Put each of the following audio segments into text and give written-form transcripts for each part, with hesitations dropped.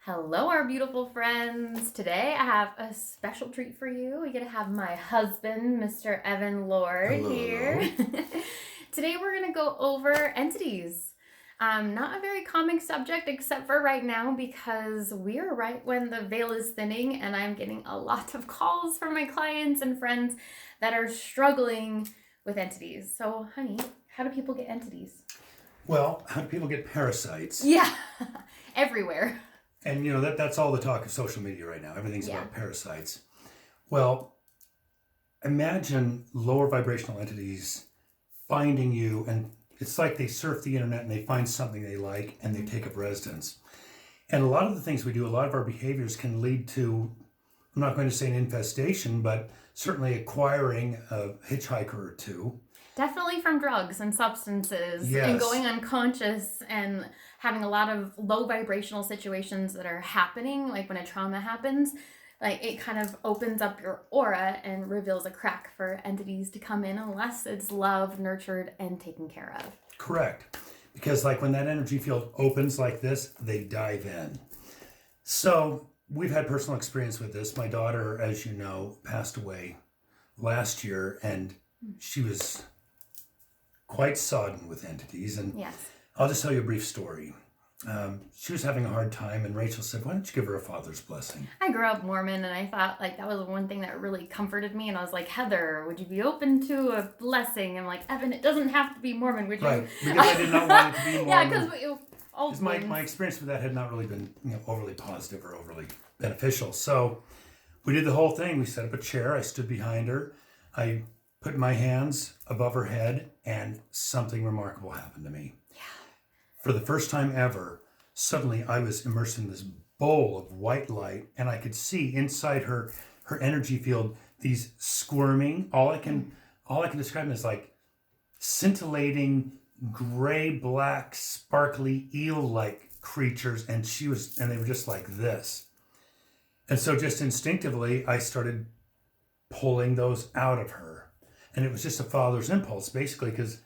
Hello, our beautiful friends. Today I have a special treat for you. We get to have my husband, Mr. Evan Lord, Hello, here. hello. Today we're going to go over entities. Not a very common subject except for right now because we're right when the veil is thinning and I'm getting a lot of calls from my clients and friends that are struggling with entities. So, honey, how do people get entities? Well, how do people get parasites? Yeah, everywhere. And that's all the talk of social media right now. Everything's about parasites. Well, imagine lower vibrational entities finding you, and it's like they surf the internet and they find something they like and they take up residence. And a lot of the things we do, a lot of our behaviors can lead to, I'm not going to say an infestation, but certainly acquiring a hitchhiker or two. Definitely from drugs and substances and going unconscious and having a lot of low vibrational situations that are happening, like when a trauma happens, like it kind of opens up your aura and reveals a crack for entities to come in unless it's loved, nurtured, and taken care of. Correct. Because like when that energy field opens like this, they dive in. So we've had personal experience with this. My daughter, as you know, passed away last year and she was quite sodden with entities. And I'll just tell you a brief story. She was having a hard time and Rachel said, why don't you give her a father's blessing? I grew up Mormon and I thought like that was one thing that really comforted me. And I was like, Heather, would you be open to a blessing? And like, Evan, it doesn't have to be Mormon, would you? Right, because I did not want it to be Mormon. Yeah, because my experience with that had not really been overly positive or overly beneficial. So we did the whole thing. We set up a chair. I stood behind her. I put my hands above her head and something remarkable happened to me. Yeah. For the first time ever, suddenly I was immersed in this bowl of white light and I could see inside her energy field these squirming, all I can describe them as like scintillating gray, black, sparkly eel-like creatures, and they were just like this. And so just instinctively I started pulling those out of her. And it was just a father's impulse, basically, because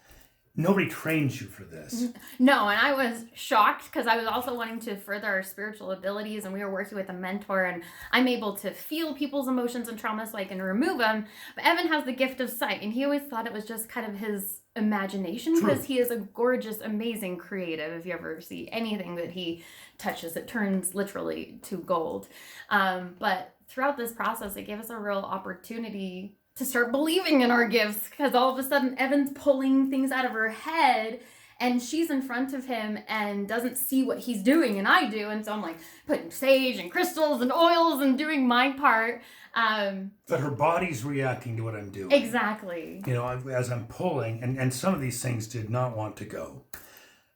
nobody trains you for this. No, and I was shocked because I was also wanting to further our spiritual abilities, and we were working with a mentor, and I'm able to feel people's emotions and trauma so I can remove them. But Evan has the gift of sight, and he always thought it was just kind of his imagination because he is a gorgeous, amazing creative. If you ever see anything that he touches, it turns literally to gold. But throughout this process, it gave us a real opportunity to start believing in our gifts because all of a sudden Evan's pulling things out of her head and she's in front of him and doesn't see what he's doing and I do. And so I'm like putting sage and crystals and oils and doing my part. But her body's reacting to what I'm doing. Exactly. As I'm pulling, and some of these things did not want to go.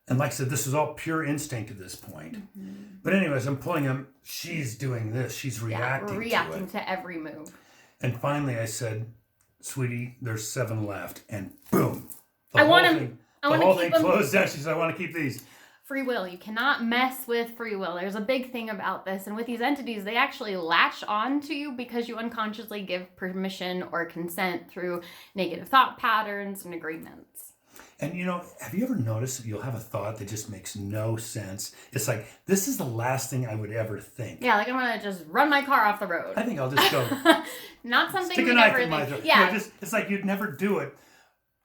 And like I said, this is all pure instinct at this point. Mm-hmm. But anyways, I'm pulling them. She's doing this. She's reacting to every move. And finally I said, sweetie, there's 7 left. And boom. The whole thing closed down. She said, I want to keep these. Free will. You cannot mess with free will. There's a big thing about this. And with these entities, they actually latch on to you because you unconsciously give permission or consent through negative thought patterns and agreements. And have you ever noticed that you'll have a thought that just makes no sense? It's like, this is the last thing I would ever think. Yeah, like I'm going to just run my car off the road. I think I'll just go. Not something stick we a knife never in my think. throat. Yeah. It's like you'd never do it.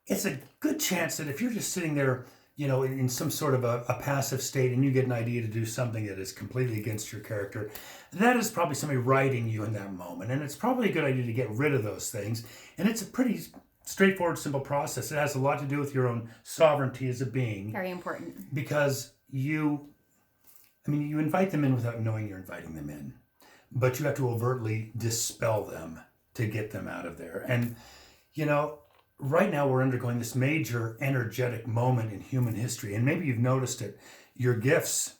It's a good chance that if you're just sitting there, in some sort of a passive state and you get an idea to do something that is completely against your character, that is probably somebody writing you in that moment. And it's probably a good idea to get rid of those things. And it's a pretty straightforward, simple process. It has a lot to do with your own sovereignty as a being. Very important. Because you invite them in without knowing you're inviting them in. But you have to overtly dispel them to get them out of there. And, right now we're undergoing this major energetic moment in human history. And maybe you've noticed it. Your gifts,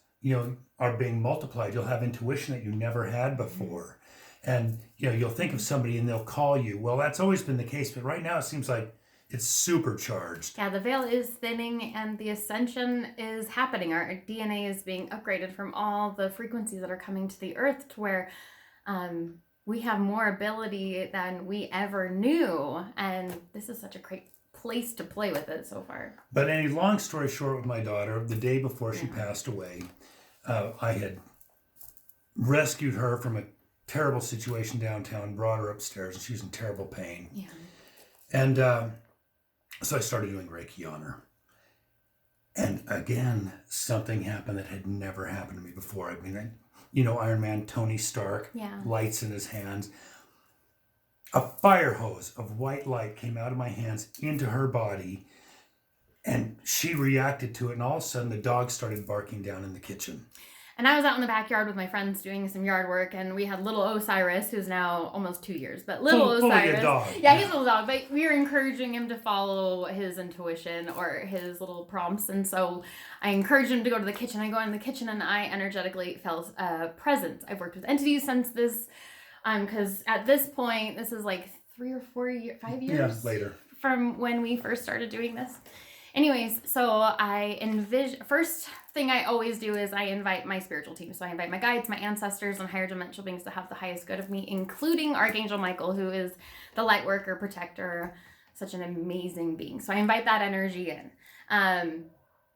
are being multiplied. You'll have intuition that you never had before. And, you'll think of somebody and they'll call you. Well, that's always been the case. But right now it seems like it's supercharged. Yeah, the veil is thinning and the ascension is happening. Our DNA is being upgraded from all the frequencies that are coming to the earth to where we have more ability than we ever knew. And this is such a great place to play with it so far. But any long story short with my daughter, the day before she passed away, I had rescued her from a terrible situation downtown, brought her upstairs, and she was in terrible pain. Yeah. And so I started doing Reiki on her. And again, something happened that had never happened to me before. I mean, Iron Man, Tony Stark, Yeah. lights in his hands. A fire hose of white light came out of my hands into her body, and she reacted to it, and all of a sudden the dog started barking down in the kitchen. And I was out in the backyard with my friends doing some yard work, and we had little Osiris, who's now almost 2 years, but little Osiris. A dog. Yeah, he's a little dog, but we were encouraging him to follow his intuition or his little prompts, and so I encouraged him to go to the kitchen. I go in the kitchen, and I energetically felt a presence. I've worked with entities since this, because at this point, this is like 3 or 4 years, 5 years later from when we first started doing this. Anyways, so I envision, first thing I always do is I invite my spiritual team. So I invite my guides, my ancestors, and higher dimensional beings to have the highest good of me, including Archangel Michael, who is the light worker, protector, such an amazing being. So I invite that energy in.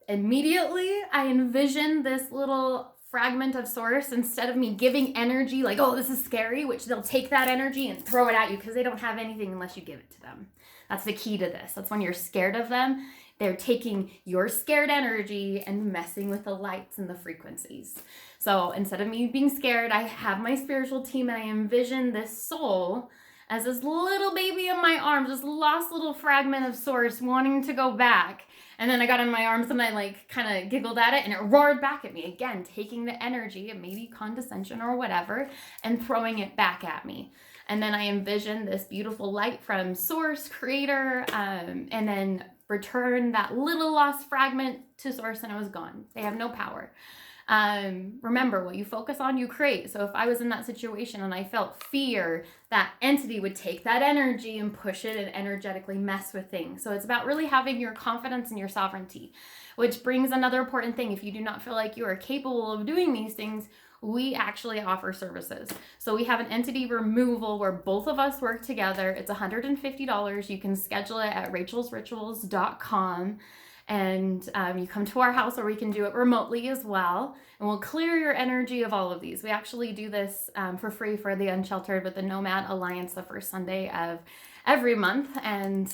Immediately, I envision this little fragment of source, instead of me giving energy like, oh, this is scary, which they'll take that energy and throw it at you because they don't have anything unless you give it to them. That's the key to this. That's when you're scared of them. They're taking your scared energy and messing with the lights and the frequencies. So instead of me being scared, I have my spiritual team, and I envision this soul as this little baby in my arms, this lost little fragment of source wanting to go back. And then I got in my arms and I kind of giggled at it, and it roared back at me again, taking the energy of maybe condescension or whatever and throwing it back at me. And then I envisioned this beautiful light from source, creator, and then return that little lost fragment to source, and it was gone. They have no power. Remember, what you focus on, you create. So if I was in that situation and I felt fear, that entity would take that energy and push it and energetically mess with things. So it's about really having your confidence in your sovereignty, which brings another important thing. If you do not feel like you are capable of doing these things, we actually offer services. So we have an entity removal where both of us work together. It's $150. You can schedule it at rachelsrituals.com. And you come to our house, or we can do it remotely as well. And we'll clear your energy of all of these. We actually do this for free for the Unsheltered with the Nomad Alliance the first Sunday of every month. And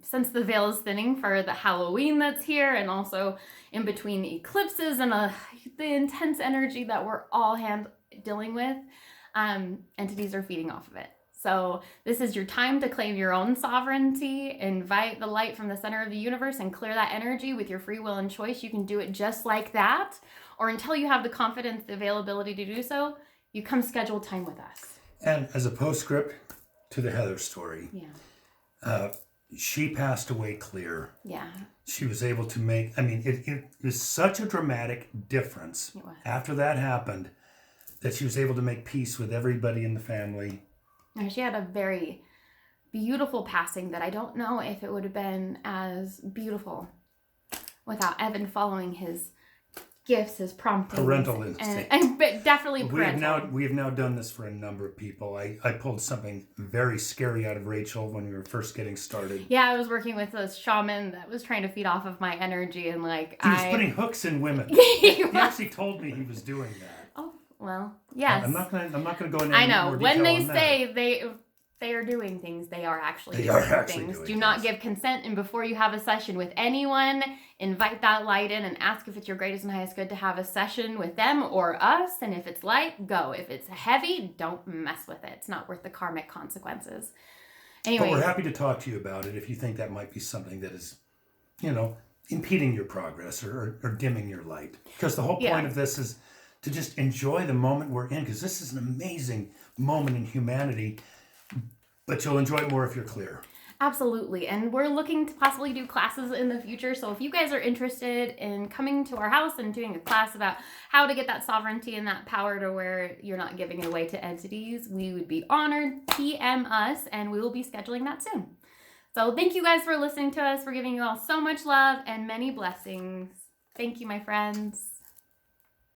since the veil is thinning for the Halloween that's here, and also in between eclipses and the intense energy that we're all dealing with, entities are feeding off of it. So this is your time to claim your own sovereignty, invite the light from the center of the universe, and clear that energy with your free will and choice. You can do it just like that, or until you have the confidence, the availability to do so, you come schedule time with us. And as a postscript to the Heather story, she passed away clear. Yeah. She was able to make, it was such a dramatic difference after that happened, that she was able to make peace with everybody in the family. She had a very beautiful passing that I don't know if it would have been as beautiful without Evan following his gifts, his promptings. Parental instinct. And definitely parental. We have now done this for a number of people. I pulled something very scary out of Rachel when we were first getting started. Yeah, I was working with a shaman that was trying to feed off of my energy, and he was putting hooks in women. he actually told me he was doing that. Oh. Well, yes. I'm not going to go into I know. more detail When they on say that. they are doing things, they are actually doing things. Do not give consent, and before you have a session with anyone, invite that light in and ask if it's your greatest and highest good to have a session with them or us. And if it's light, go. If it's heavy, don't mess with it. It's not worth the karmic consequences. Anyway, but we're happy to talk to you about it if you think that might be something that is, impeding your progress or dimming your light. Because the whole point of this is to just enjoy the moment we're in, because this is an amazing moment in humanity, but you'll enjoy it more if you're clear. Absolutely. And we're looking to possibly do classes in the future. So if you guys are interested in coming to our house and doing a class about how to get that sovereignty and that power to where you're not giving it away to entities, we would be honored. PM us, and we will be scheduling that soon. So thank you guys for listening to us. We're giving you all so much love and many blessings. Thank you, my friends.